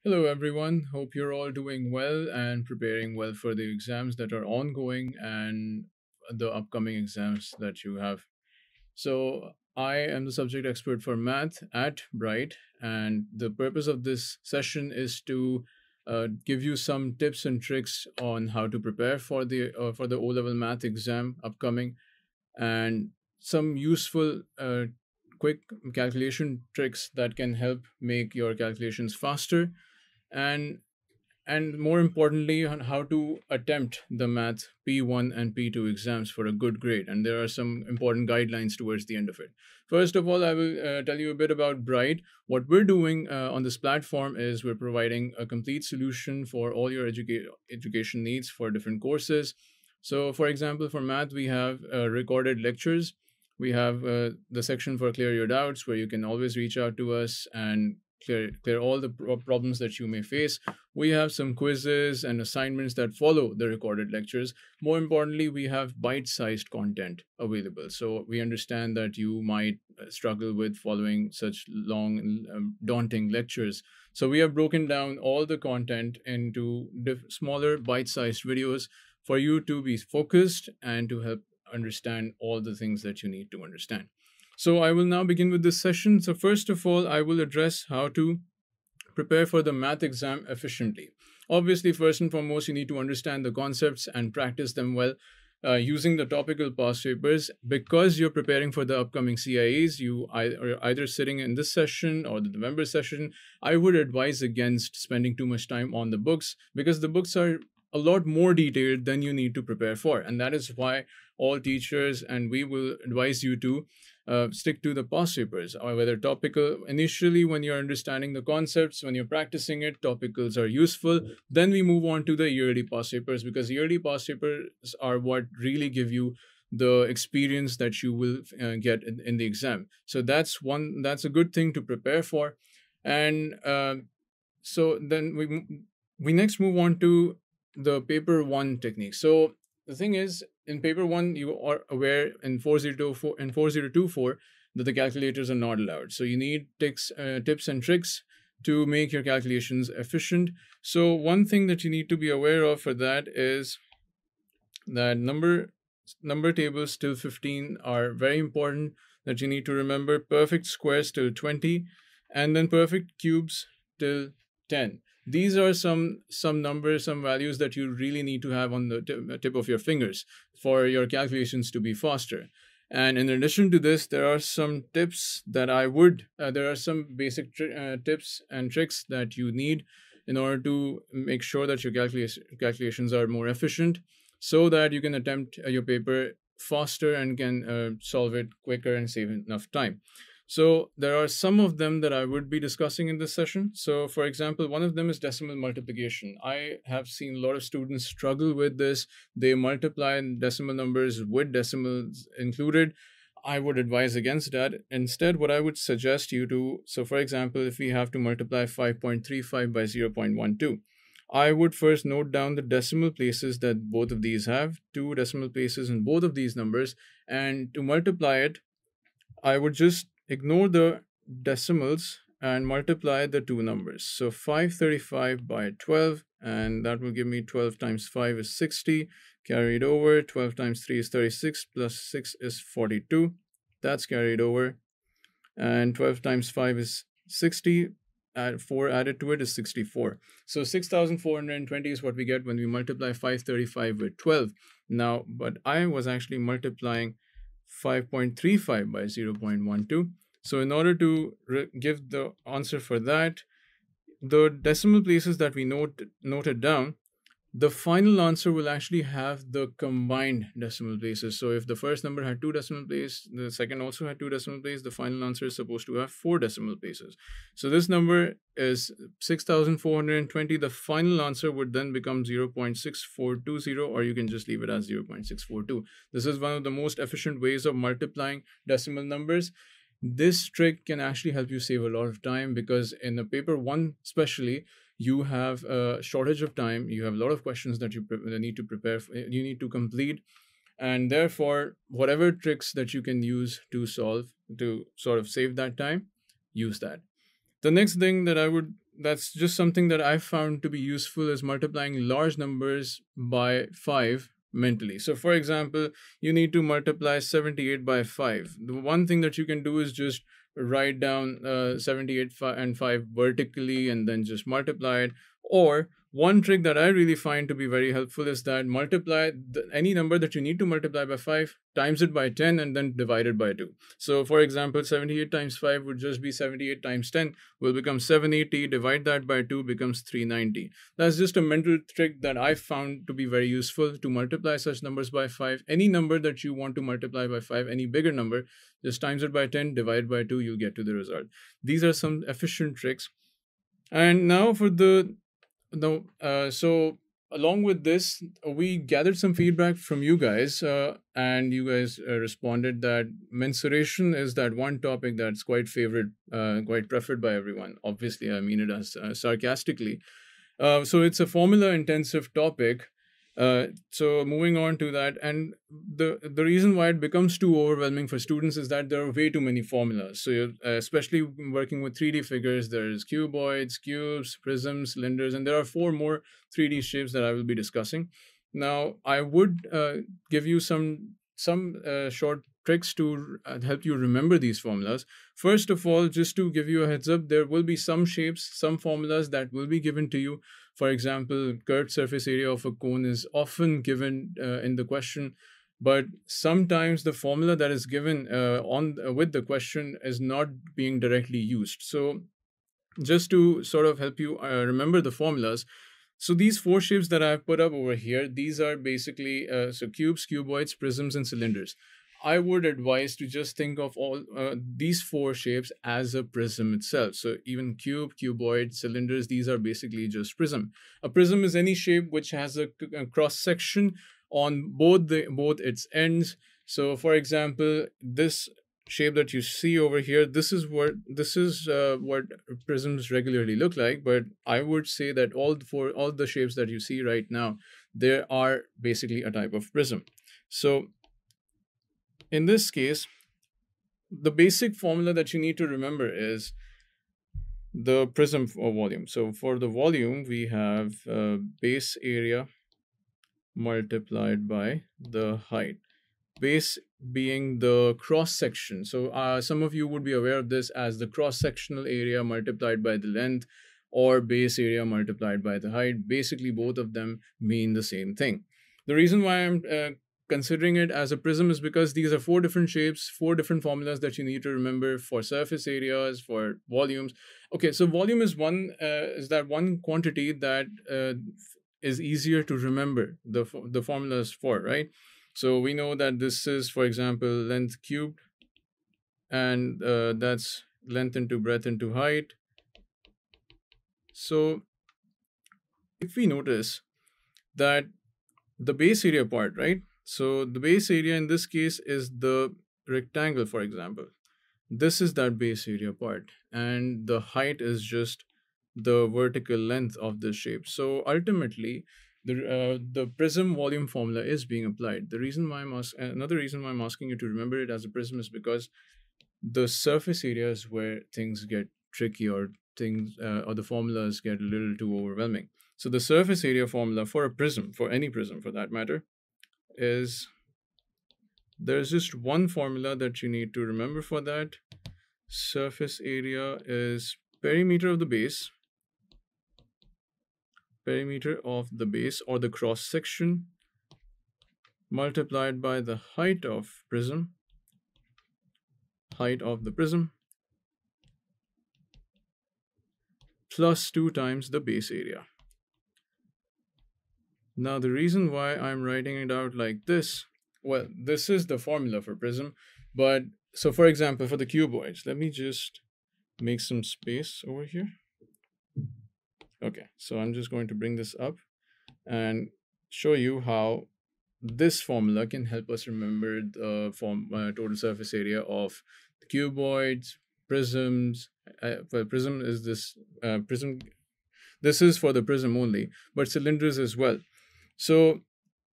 Hello, everyone. Hope you're all doing well and preparing well for the exams that are ongoing and the upcoming exams that you have. So, I am the subject expert for math at Bryt, and the purpose of this session is to give you some tips and tricks on how to prepare for the O-level math exam upcoming, and some useful quick calculation tricks that can help make your calculations faster and more importantly on how to attempt the math P1 and P2 exams for a good grade. And there are some important guidelines towards the end of it. First of all, I will tell you a bit about Bryt. What we're doing on this platform is we're providing a complete solution for all your education needs for different courses. So for example, for math we have recorded lectures. We have the section for clear your doubts, where you can always reach out to us and clear all the problems that you may face. We have some quizzes and assignments that follow the recorded lectures. More importantly, we have bite-sized content available. So we understand that you might struggle with following such long and daunting lectures. So we have broken down all the content into smaller bite-sized videos for you to be focused and to help understand all the things that you need to understand. So I will now begin with this session. So first of all, I will address how to prepare for the math exam efficiently. Obviously, first and foremost, you need to understand the concepts and practice them well using the topical past papers. Because you're preparing for the upcoming CIEs, you are either sitting in this session or the November session. I would advise against spending too much time on the books, because the books are a lot more detailed than you need to prepare for. And that is why all teachers and we will advise you to stick to the past papers, or whether topical. Initially, when you're understanding the concepts, when you're practicing it, topicals are useful. Then we move on to the yearly past papers, because yearly past papers are what really give you the experience that you will get in the exam. So that's a good thing to prepare for. And so then we next move on to the paper one technique. So the thing is, in paper one, you are aware in 4024 that the calculators are not allowed. So you need tips and tricks to make your calculations efficient. So one thing that you need to be aware of for that is that number tables till 15 are very important, that you need to remember. Perfect squares till 20, and then perfect cubes till 10. These are some numbers, some values that you really need to have on the tip of your fingers for your calculations to be faster. And in addition to this, there are some tips that there are some basic tips and tricks that you need in order to make sure that your calculations are more efficient, so that you can attempt your paper faster and can solve it quicker and save enough time. So there are some of them that I would be discussing in this session. So for example, one of them is decimal multiplication. I have seen a lot of students struggle with this. They multiply decimal numbers with decimals included. I would advise against that. Instead, what I would suggest you to, so for example, if we have to multiply 5.35 by 0.12, I would first note down the decimal places that both of these have, two decimal places in both of these numbers, and to multiply it, I would just ignore the decimals and multiply the two numbers. So 535 by 12, and that will give me 12 times 5 is 60, carried over. 12 times 3 is 36, plus 6 is 42. That's carried over. And 12 times 5 is 60. 4 added to it is 64. So 6,420 is what we get when we multiply 535 with 12. Now, but I was actually multiplying 5.35 by 0.12. So in order to give the answer for that, the decimal places that we noted down, the final answer will actually have the combined decimal places. So if the first number had two decimal places, the second also had two decimal places, the final answer is supposed to have four decimal places. So this number is 6,420. The final answer would then become 0.6420, or you can just leave it as 0.642. This is one of the most efficient ways of multiplying decimal numbers. This trick can actually help you save a lot of time, because in the paper one especially, you have a shortage of time. You have a lot of questions that you need to prepare for, you need to complete, and therefore whatever tricks that you can use to solve, to sort of save that time, use that. The next thing that I would that's just something that I found to be useful, is multiplying large numbers by 5 mentally. So for example, you need to multiply 78 by 5. The one thing that you can do is just write down 78 and 5 vertically and then just multiply it. Or one trick that I really find to be very helpful is that multiply any number that you need to multiply by 5, times it by 10, and then divide it by 2. So for example, 78 times 5 would just be 78 times 10 will become 780. Divide that by 2 becomes 390. That's just a mental trick that I found to be very useful to multiply such numbers by 5. Any number that you want to multiply by 5, any bigger number, just times it by 10, divide by 2, you'll get to the result. These are some efficient tricks. And now for so along with this, we gathered some feedback from you guys, and you guys responded that mensuration is that one topic that's quite quite preferred by everyone. Obviously, I mean it as sarcastically. So it's a formula intensive topic. So moving on to that, and the reason why it becomes too overwhelming for students is that there are way too many formulas. So you're, especially working with 3D figures, there's cuboids, cubes, prisms, cylinders, and there are 4 more 3D shapes that I will be discussing. Now, I would give you some short tricks to help you remember these formulas. First of all, just to give you a heads up, there will be some shapes, some formulas that will be given to you. For example, curved surface area of a cone is often given in the question, but sometimes the formula that is given with the question is not being directly used. So just to sort of help you remember the formulas, so these 4 shapes that I've put up over here, these are basically so cubes, cuboids, prisms, and cylinders. I would advise to just think of all these 4 shapes as a prism itself. So even cube, cuboid, cylinders, these are basically just prism. A prism is any shape which has a cross section on both its ends. So for example, this shape that you see over here, this is what prisms regularly look like. But I would say that all the shapes that you see right now, they are basically a type of prism. So in this case, the basic formula that you need to remember is the prism volume. So for the volume, we have base area multiplied by the height. Base being the cross section. So some of you would be aware of this as the cross sectional area multiplied by the length, or base area multiplied by the height. Basically, both of them mean the same thing. The reason why I'm considering it as a prism is because these are 4 different shapes, 4 different formulas that you need to remember for surface areas, for volumes. Okay, so volume is that one quantity that is easier to remember the formulas for, right? So we know that this is, for example, length cubed, and that's length into breadth into height. So if we notice that the base area part, right? So the base area in this case is the rectangle, for example. This is that base area part, and the height is just the vertical length of this shape. So ultimately, the prism volume formula is being applied. Another reason why I'm asking you to remember it as a prism is because the surface areas where things get tricky, or the formulas get a little too overwhelming. So the surface area formula for a prism, for any prism for that matter, is there's just one formula that you need to remember for that. Surface area is perimeter of the base or the cross section multiplied by the height of the prism plus 2 times the base area. Now the reason why I'm writing it out like this, well, this is the formula for prism, but so for example, for the cuboids, let me just make some space over here. Okay, so I'm just going to bring this up and show you how this formula can help us remember the total surface area of the cuboids, prisms. Well, prism is this prism. This is for the prism only, but cylinders as well. So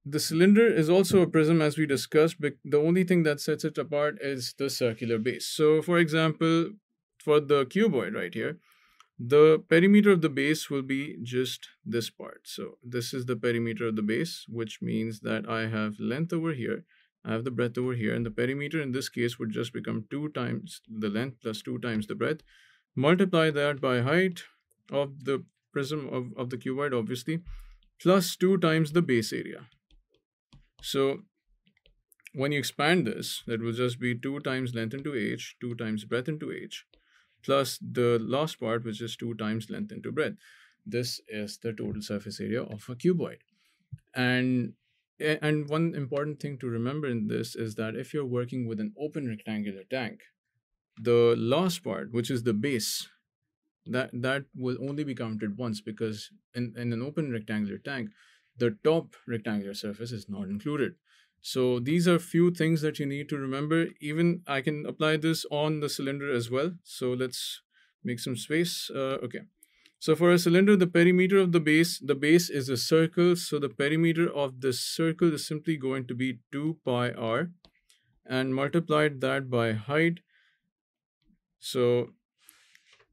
the cylinder is also a prism, as we discussed, but the only thing that sets it apart is the circular base. So for example, for the cuboid right here, The perimeter of the base will be just this part. So this is the perimeter of the base, which means that I have length over here, I have the breadth over here, and the perimeter in this case would just become 2 times the length plus 2 times the breadth. Multiply that by height of the prism of the cuboid, obviously, plus 2 times the base area. So when you expand this, that will just be 2 times length into h, 2 times breadth into h, plus the last part, which is 2 times length into breadth. This is the total surface area of a cuboid. And one important thing to remember in this is that if you're working with an open rectangular tank, the last part, which is the base, that will only be counted once, because in an open rectangular tank, the top rectangular surface is not included. So these are few things that you need to remember. Even I can apply this on the cylinder as well. So let's make some space. Okay. So for a cylinder, the perimeter of the base is a circle. So the perimeter of the circle is simply going to be 2 pi r, and multiplied that by height. So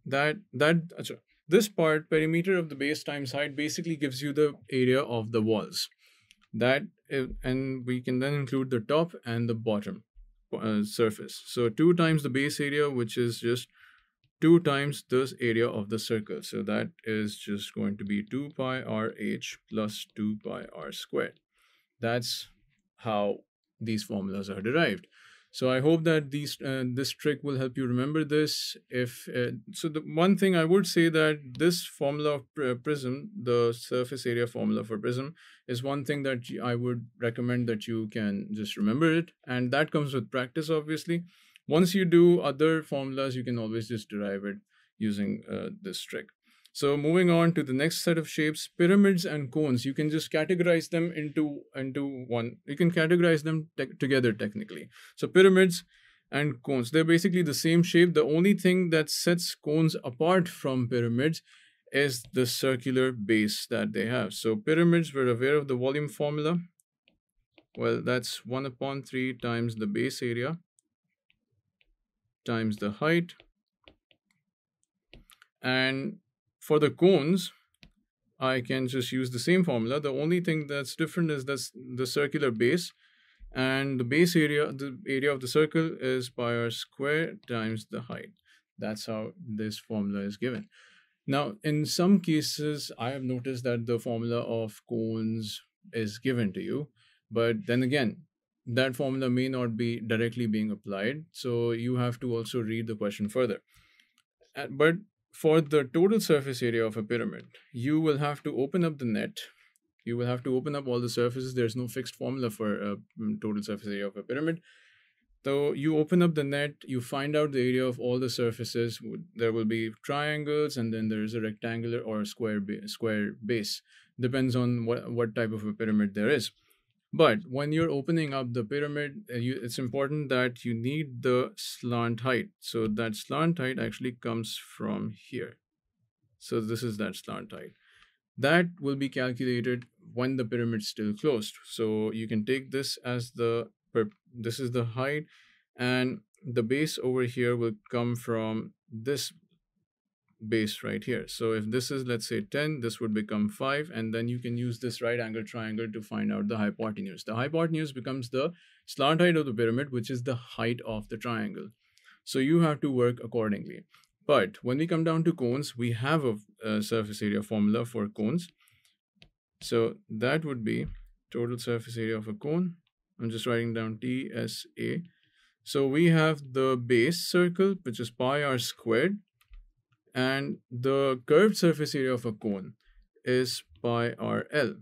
this part, perimeter of the base times height, basically gives you the area of the walls. And we can then include the top and the bottom surface. So 2 times the base area, which is just 2 times this area of the circle. So that is just going to be 2 pi r h plus 2 pi r squared. That's how these formulas are derived. So I hope that this trick will help you remember this. So the one thing I would say, that this formula of prism, the surface area formula for prism, is one thing that I would recommend that you can just remember it, and that comes with practice, obviously. Once you do other formulas, you can always just derive it using this trick. So moving on to the next set of shapes, pyramids and cones, you can just categorize them into one. You can categorize them together technically. So pyramids and cones, they're basically the same shape. The only thing that sets cones apart from pyramids is the circular base that they have. So pyramids, we're aware of the volume formula. Well, that's 1 upon 3 times the base area times the height. And for the cones, I can just use the same formula. The only thing that's different is the circular base, and the base area, the area of the circle, is pi r squared times the height. That's how this formula is given. Now, in some cases, I have noticed that the formula of cones is given to you, but then again, that formula may not be directly being applied. So you have to also read the question further. But for the total surface area of a pyramid, you will have to open up the net. You will have to open up all the surfaces. There's no fixed formula for a total surface area of a pyramid. So you open up the net, you find out the area of all the surfaces. There will be triangles, and then there is a rectangular or a square base. Depends on what type of a pyramid there is. But when you're opening up the pyramid, it's important that you need the slant height. So that slant height actually comes from here. So this is that slant height. That will be calculated when the pyramid is still closed. So you can take this as this is the height, and the base over here will come from this base right here. So if this is, let's say, 10, this would become 5, and then you can use this right angle triangle to find out the hypotenuse. The hypotenuse becomes the slant height of the pyramid, which is the height of the triangle. So you have to work accordingly. But when we come down to cones, we have a surface area formula for cones. So that would be total surface area of a cone. I'm just writing down TSA. So we have the base circle, which is pi r squared, and the curved surface area of a cone is pi rl.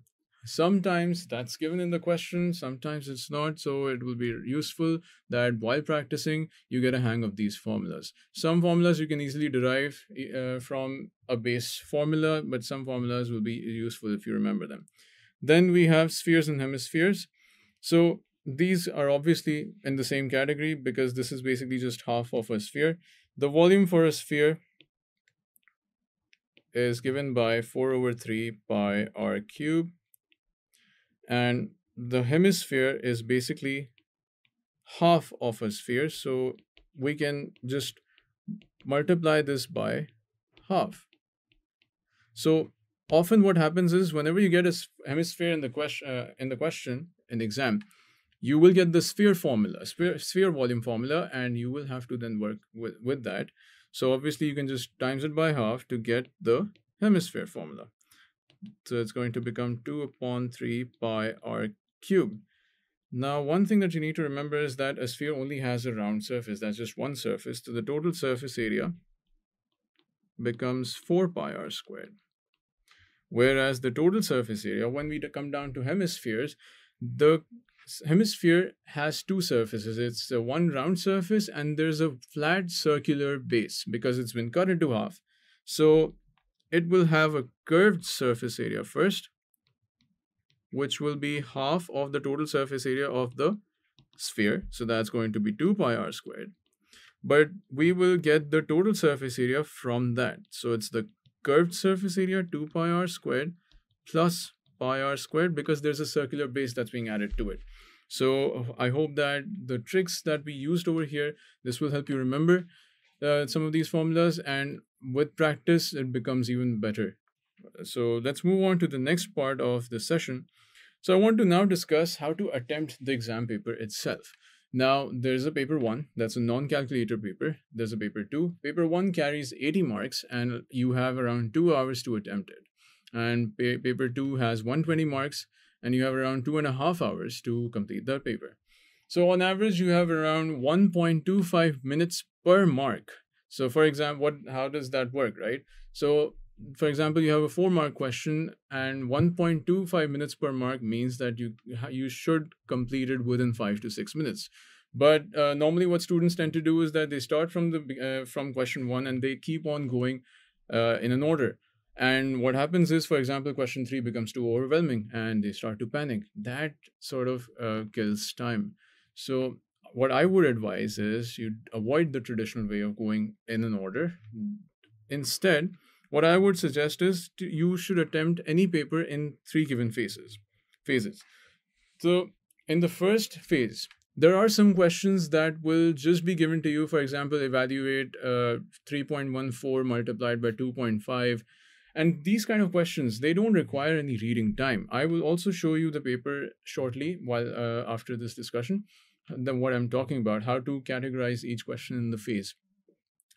Sometimes that's given in the question, sometimes it's not, so it will be useful that while practicing you get a hang of these formulas. Some formulas you can easily derive from a base formula, but some formulas will be useful if you remember them. Then we have spheres and hemispheres. So these are obviously in the same category because this is basically just half of a sphere. The volume for a sphere is given by 4 over 3 pi r cubed, and the hemisphere is basically half of a sphere, so we can just multiply this by half. So often what happens is whenever you get a hemisphere in the question in the exam, you will get the sphere formula, sphere volume formula, and you will have to then work with that. So obviously you can just times it by half to get the hemisphere formula. So it's going to become 2 upon 3 pi r cubed. Now, one thing that you need to remember is that a sphere only has a round surface. That's just one surface. So the total surface area becomes 4 pi r squared. Whereas the total surface area, when we come down to hemispheres, the hemisphere has two surfaces. It's a one round surface and there's a flat circular base because it's been cut into half. So it will have a curved surface area first, which will be half of the total surface area of the sphere. So that's going to be 2 pi r squared. But we will get the total surface area from that. So it's the curved surface area 2 pi r squared plus pi r squared because there's a circular base that's being added to it. So I hope that the tricks that we used over here, this will help you remember some of these formulas, and with practice it becomes even better. So let's move on to the next part of the session. So I want to now discuss how to attempt the exam paper itself. Now, there's a paper 1, that's a non-calculator paper. There's a paper 2. Paper 1 carries 80 marks and you have around 2 hours to attempt it. And paper 2 has 120 marks and you have around 2.5 hours to complete that paper. So on average, you have around 1.25 minutes per mark. So for example, how does that work, right? So for example, you have a 4-mark question and 1.25 minutes per mark means that you should complete it within 5 to 6 minutes. But normally what students tend to do is that they start from question 1 and they keep on going in an order. And what happens is, for example, question 3 becomes too overwhelming and they start to panic. That sort of kills time. So what I would advise is you avoid the traditional way of going in an order. Instead, what I would suggest is you should attempt any paper in 3 given phases. So in the first phase, there are some questions that will just be given to you. For example, evaluate 3.14 multiplied by 2.5. And these kind of questions, they don't require any reading time. I will also show you the paper shortly while after this discussion, then what I'm talking about, how to categorize each question in the phase.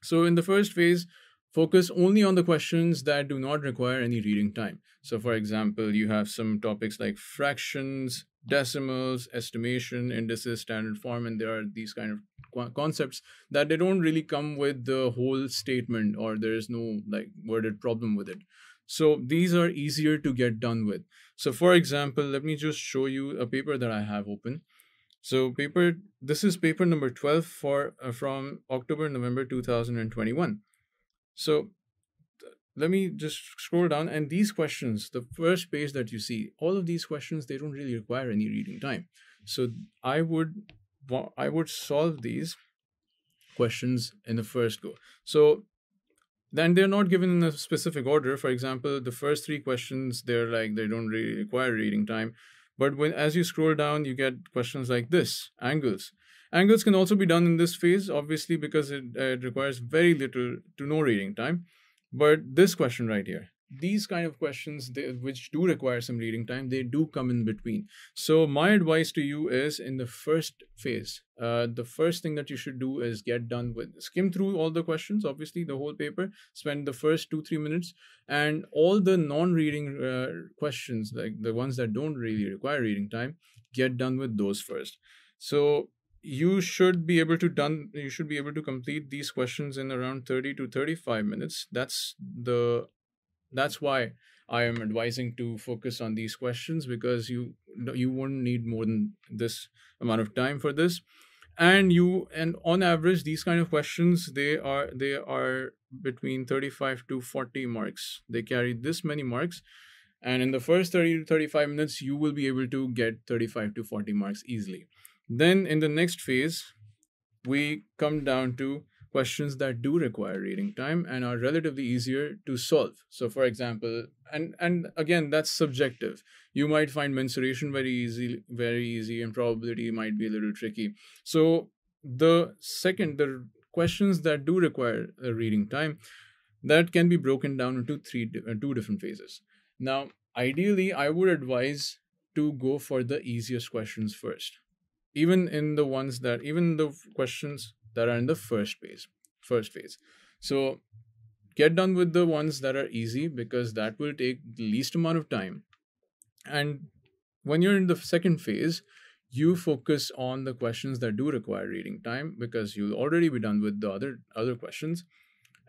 So in the first phase, focus only on the questions that do not require any reading time. So for example, you have some topics like fractions, decimals, estimation, indices, standard form, and there are these kind of concepts that they don't really come with the whole statement or there is no like worded problem with it. So these are easier to get done with. So for example, let me just show you a paper that I have open. So this is paper number 12 from October-November 2021. So let me just scroll down, and these questions, the first page that you see, all of these questions, they don't really require any reading time. So I would solve these questions in the first go. So then they're not given in a specific order. For example, the first 3 questions, they don't really require reading time. But as you scroll down, you get questions like this, angles. Angles can also be done in this phase, obviously, because it requires very little to no reading time. But this question right here, these kind of questions, which do require some reading time, they do come in between. So my advice to you is in the first phase, the first thing that you should do is skim through all the questions, obviously the whole paper, spend the first 2-3 minutes, and all the non-reading questions, like the ones that don't really require reading time, get done with those first. So you should be able to complete these questions in around 30 to 35 minutes. That's why I am advising to focus on these questions, because you won't need more than this amount of time for this. And on average, these kind of questions, they are between 35 to 40 marks. They carry this many marks. And in the first 30 to 35 minutes, you will be able to get 35 to 40 marks easily. Then in the next phase, we come down to questions that do require reading time and are relatively easier to solve. So for example, and again, that's subjective. You might find mensuration very easy, and probability might be a little tricky. So the questions that do require a reading time, that can be broken down into two different phases. Now, ideally, I would advise to go for the easiest questions first, even the questions that are in the first phase. So get done with the ones that are easy, because that will take the least amount of time. And when you're in the second phase, you focus on the questions that do require reading time, because you'll already be done with the other questions,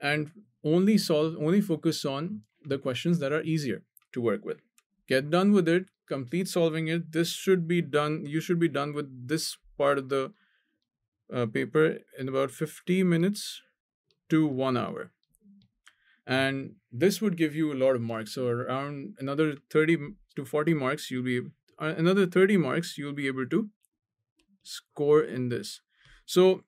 and only focus on the questions that are easier to work with. Get done with it, complete solving it. This should be done You should be done with this part of the paper in about 50 minutes to 1 hour, and this would give you a lot of marks. So around another 30 to 40 marks, another 30 marks you'll be able to score in this. So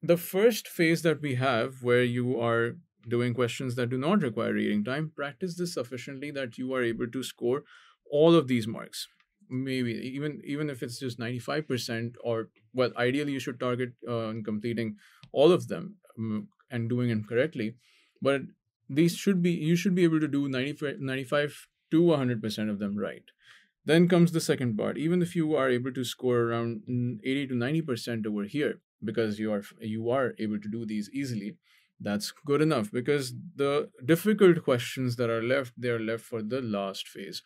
the first phase that we have, where you are doing questions that do not require reading time, practice this sufficiently that you are able to score all of these marks. Maybe even if it's just 95%, or well, ideally you should target on completing all of them, and doing it correctly. But these should be you should be able to do 95 to 100% of them right. Then comes the second part. Even if you are able to score around 80 to 90% over here, because you are able to do these easily, that's good enough, because the difficult questions that are left, they are left for the last phase.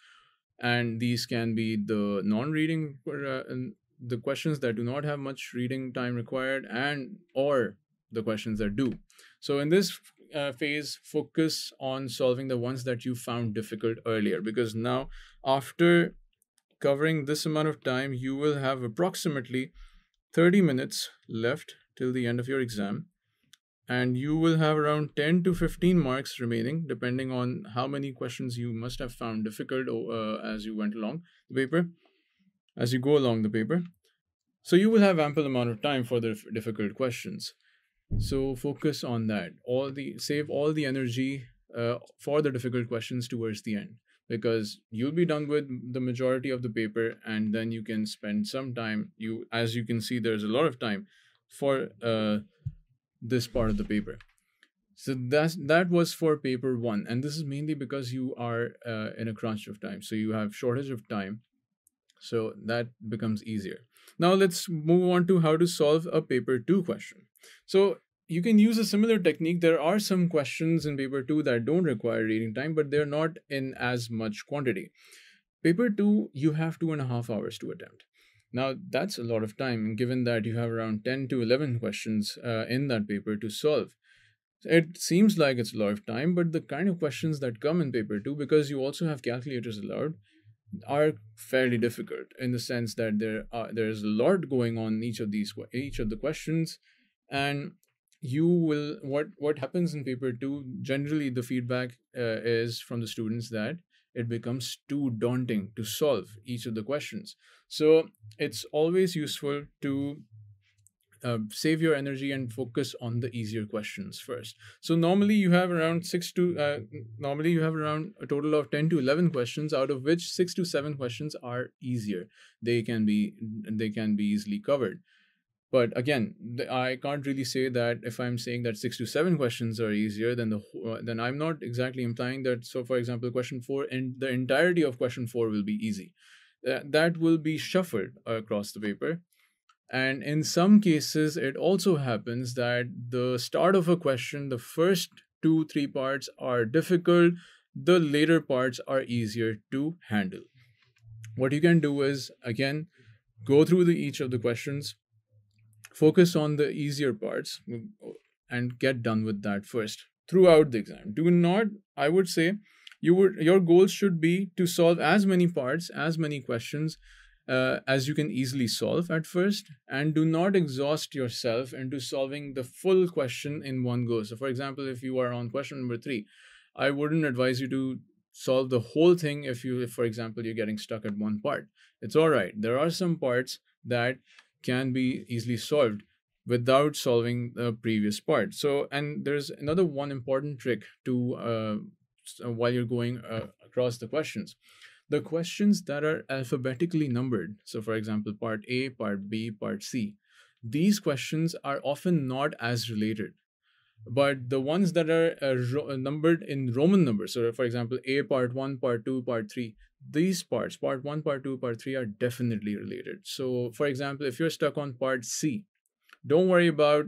And these can be the non-reading, the questions that do not have much reading time required, and or the questions that do. So in this phase, focus on solving the ones that you found difficult earlier, because now, after covering this amount of time, you will have approximately 30 minutes left till the end of your exam, and you will have around 10 to 15 marks remaining, depending on how many questions you must have found difficult as you went along the paper, as you go along the paper. So you will have ample amount of time for the difficult questions. So focus on that. Save all the energy for the difficult questions towards the end, because you'll be done with the majority of the paper, and then you can spend some time. As you can see, there's a lot of time for this part of the paper. So that was for paper one, and this is mainly because you are in a crunch of time, so you have shortage of time, so that becomes easier. Now let's move on to how to solve a paper 2 question. So you can use a similar technique. There are some questions in paper 2 that don't require reading time, but they're not in as much quantity. Paper 2, you have 2.5 hours to attempt. Now that's a lot of time, given that you have around 10 to 11 questions in that paper to solve. It seems like it's a lot of time, but the kind of questions that come in paper 2, because you also have calculators allowed, are fairly difficult, in the sense that there's a lot going on in each of the questions. And you will what happens in paper 2, generally the feedback is from the students that it becomes too daunting to solve each of the questions. So it's always useful to save your energy and focus on the easier questions first. So normally you have around a total of 10 to 11 questions, out of which 6 to 7 questions are easier. They can be easily covered. But again, I can't really say that if I'm saying that 6 to 7 questions are easier, then I'm not exactly implying that. So for example, question 4 and the entirety of question 4 will be easy. That will be shuffled across the paper. And in some cases, it also happens that the start of a question, the first 2 3 parts are difficult, the later parts are easier to handle. What you can do is, again, go through each of the questions, focus on the easier parts, and get done with that first throughout the exam. Do not, I would say, your goal should be to solve as many parts, as many questions as you can easily solve at first, and do not exhaust yourself into solving the full question in one go. So for example, if you are on question number 3, I wouldn't advise you to solve the whole thing. If for example you're getting stuck at one part, it's all right. There are some parts that can be easily solved without solving the previous part. So, and there's another one important trick to while you're going across the questions. The questions that are alphabetically numbered, so for example, part A, part B, part C, these questions are often not as related. But the ones that are numbered in Roman numbers, so for example, A part 1, part 2, part 3, these parts, part 1, part 2, part 3, are definitely related. So for example, if you're stuck on part C, don't worry about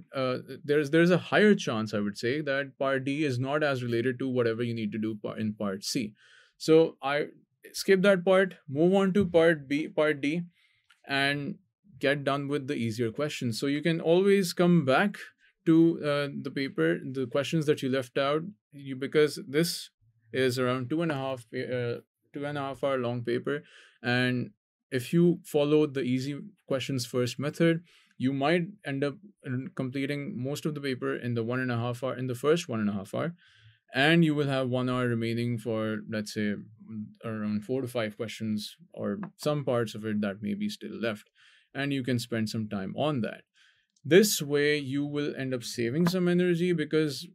there's a higher chance, I would say, that part D is not as related to whatever you need to do in part C. So I skip that part, move on to part D, and get done with the easier questions. So you can always come back to the paper, the questions that you left out, because this is around 2.5 hour long paper, and if you follow the easy questions first method, you might end up completing most of the paper in the 1.5 hour, in the first 1.5 hour, and you will have 1 hour remaining for, let's say, around 4 to 5 questions, or some parts of it that may be still left, and you can spend some time on that. This way you will end up saving some energy, because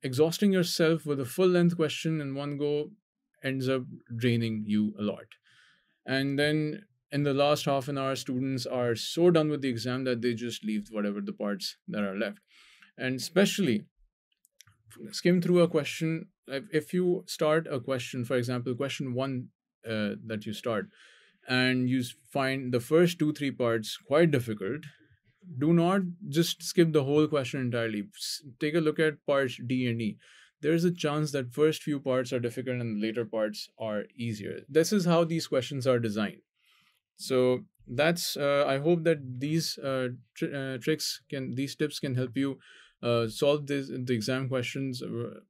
exhausting yourself with a full length question in one go ends up draining you a lot. And then in the last half an hour, students are so done with the exam that they just leave whatever the parts that are left. And especially skim through a question. If you start a question, for example, question one, that you start, and you find the first 2 3 parts quite difficult, do not just skip the whole question entirely. Take a look at parts D and E. There's a chance that first few parts are difficult and later parts are easier. This is how these questions are designed. So that's I hope that these these tips can help you solve the exam questions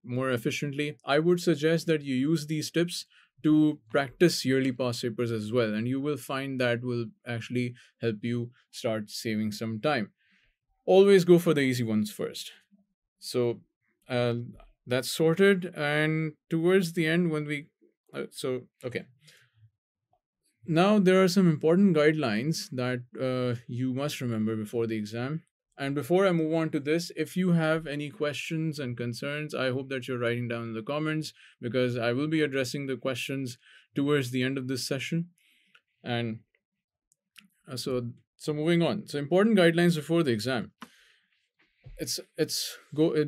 more efficiently. I would suggest that you use these tips to practice yearly past papers as well, and you will find that will actually help you start saving some time. Always go for the easy ones first. So uh, that's sorted, and towards the end, when we okay, now, there are some important guidelines that you must remember before the exam. And before I move on to this, if you have any questions and concerns, I hope that you're writing down in the comments, because I will be addressing the questions towards the end of this session. And so moving on. So important guidelines before the exam. It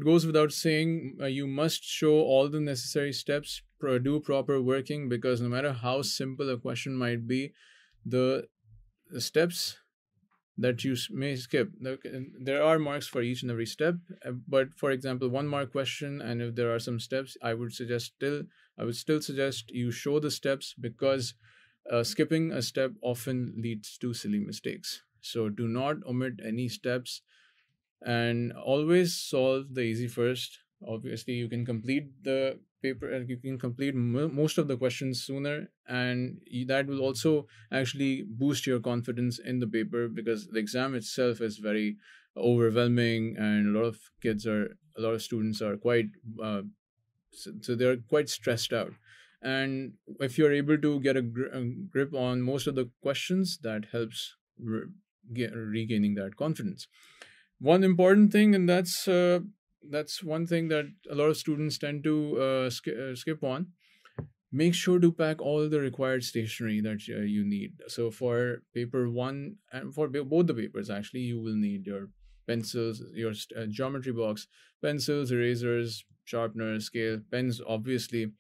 goes without saying, you must show all the necessary steps, do proper working, because no matter how simple a question might be, the steps that you may skip, there are marks for each and every step. But for example, 1 mark question, and if there are some steps, I would still suggest you show the steps, because skipping a step often leads to silly mistakes. So do not omit any steps, and always solve the easy first. Obviously, you can complete the paper, you can complete most of the questions sooner, and that will also actually boost your confidence in the paper, because the exam itself is very overwhelming, and a lot of students are quite so they're quite stressed out. And if you're able to get a grip on most of the questions, that helps regaining that confidence. One important thing, and that's one thing that a lot of students tend to skip on. Make sure to pack all the required stationery that you need. So for paper one, and for both the papers, actually, you will need your pencils, your geometry box, pencils, erasers, sharpeners, scale, pens, obviously.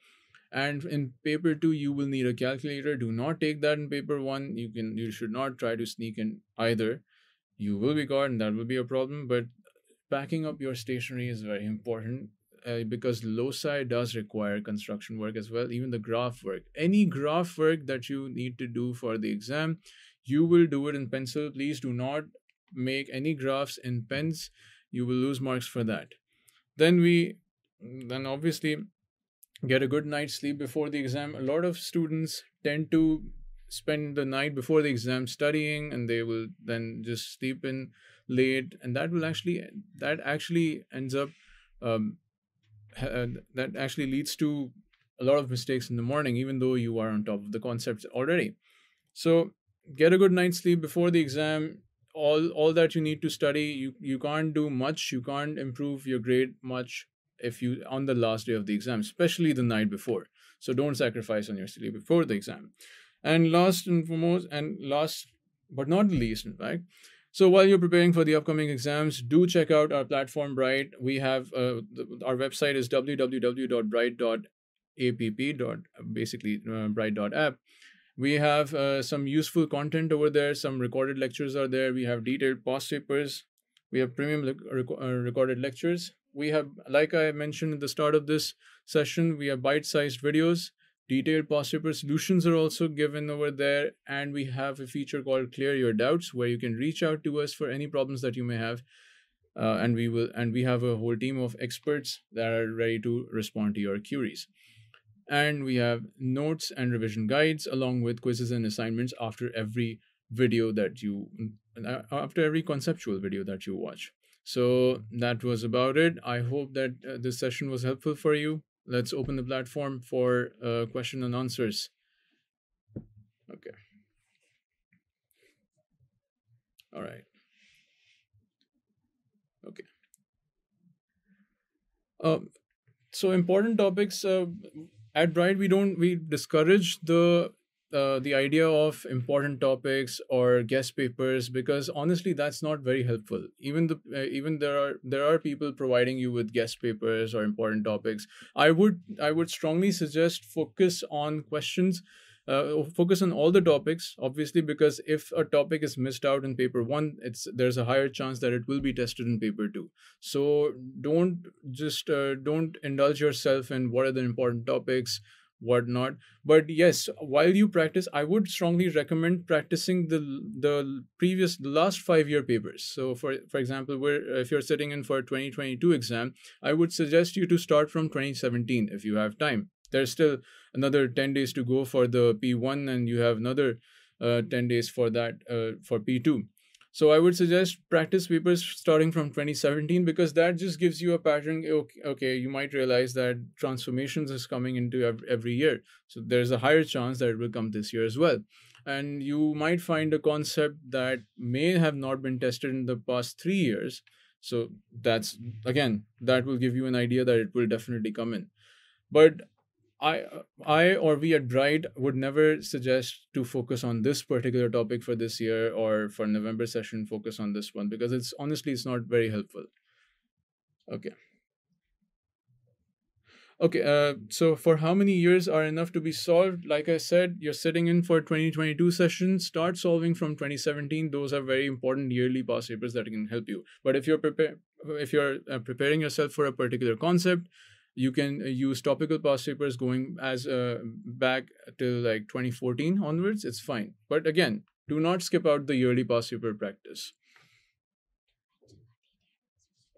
And in paper two, you will need a calculator. Do not take that in paper one. You should not try to sneak in either. You will be caught, and that will be a problem. But packing up your stationery is very important, because loci does require construction work as well, even the graph work. Any graph work that you need to do for the exam, you will do it in pencil. Please do not make any graphs in pens. You will lose marks for that. Then obviously get a good night's sleep before the exam. A lot of students tend to spend the night before the exam studying, and they will then just sleep in late, and that actually ends up um, that actually leads to a lot of mistakes in the morning, even though you are on top of the concepts already. So get a good night's sleep before the exam. All that you need to study, you can't do much, you can't improve your grade much if you on the last day of the exam, especially the night before. So don't sacrifice on your sleep before the exam. And last but not the least, in fact, So while you're preparing for the upcoming exams, do check out our platform Bryt. We have our website is www.bryt.app. Basically Bryt.app. We have some useful content over there. Some recorded lectures are there. We have detailed past papers. We have premium recorded lectures. We have, like I mentioned at the start of this session, we have bite-sized videos. Detailed past paper solutions are also given over there, and we have a feature called Clear Your Doubts, where you can reach out to us for any problems that you may have, and we have a whole team of experts that are ready to respond to your queries. And we have notes and revision guides along with quizzes and assignments after every video that you after every conceptual video that you watch. So that was about it. I hope that this session was helpful for you. Let's open the platform for question and answers. Okay. All right. Okay. um, so important topics, at Bryt, we discourage the idea of important topics or guest papers, because honestly that's not very helpful. Even there are people providing you with guest papers or important topics. I would strongly suggest focus on all the topics, obviously, because if a topic is missed out in paper 1, there's a higher chance that it will be tested in paper 2. So don't indulge yourself in what are the important topics, what not. But yes, while you practice, I would strongly recommend practicing the last 5-year papers. So for example, if you're sitting in for a 2022 exam, I would suggest you to start from 2017 if you have time. There's still another 10 days to go for the P1, and you have another 10 days for that for P2. So I would suggest practice papers starting from 2017, because that just gives you a pattern. Okay, you might realize that transformations is coming into every year. So there's a higher chance that it will come this year as well. And you might find a concept that may have not been tested in the past 3 years. So that will give you an idea that it will definitely come in. But I or we at Bryt would never suggest to focus on this particular topic for this year, or for November session focus on this one, because it's not very helpful. Okay. Okay, so for how many years are enough to be solved? Like I said, you're sitting in for 2022 session. Start solving from 2017. Those are very important yearly past papers that can help you. But if you're preparing yourself for a particular concept, you can use topical past papers going as back till like 2014 onwards. It's fine. But again, do not skip out the yearly past paper practice.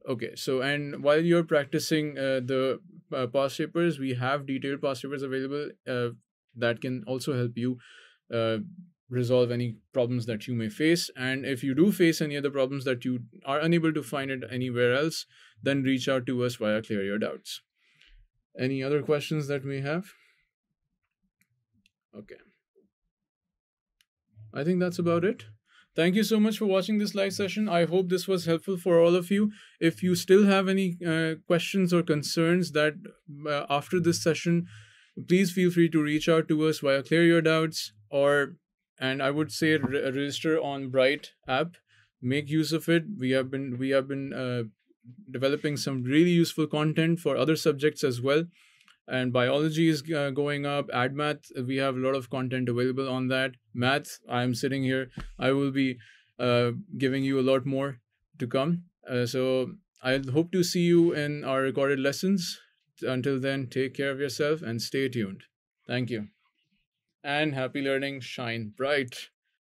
Okay, so and while you're practicing the past papers, we have detailed past papers available that can also help you uh, resolve any problems that you may face. And if you do face any other problems that you are unable to find it anywhere else, then reach out to us via Clear Your Doubts. Any other questions that we have? Okay, I think that's about it. Thank you so much for watching this live session. I hope this was helpful for all of you. If you still have any questions or concerns that after this session, please feel free to reach out to us via Clear Your Doubts, and I would say register on Bryt app. Make use of it. We have been developing some really useful content for other subjects as well. And biology is going up. Add math, we have a lot of content available on that. Math, I'm sitting here, I will be giving you a lot more to come. So I hope to see you in our recorded lessons. Until then, take care of yourself and stay tuned. Thank you. And happy learning. Shine bright.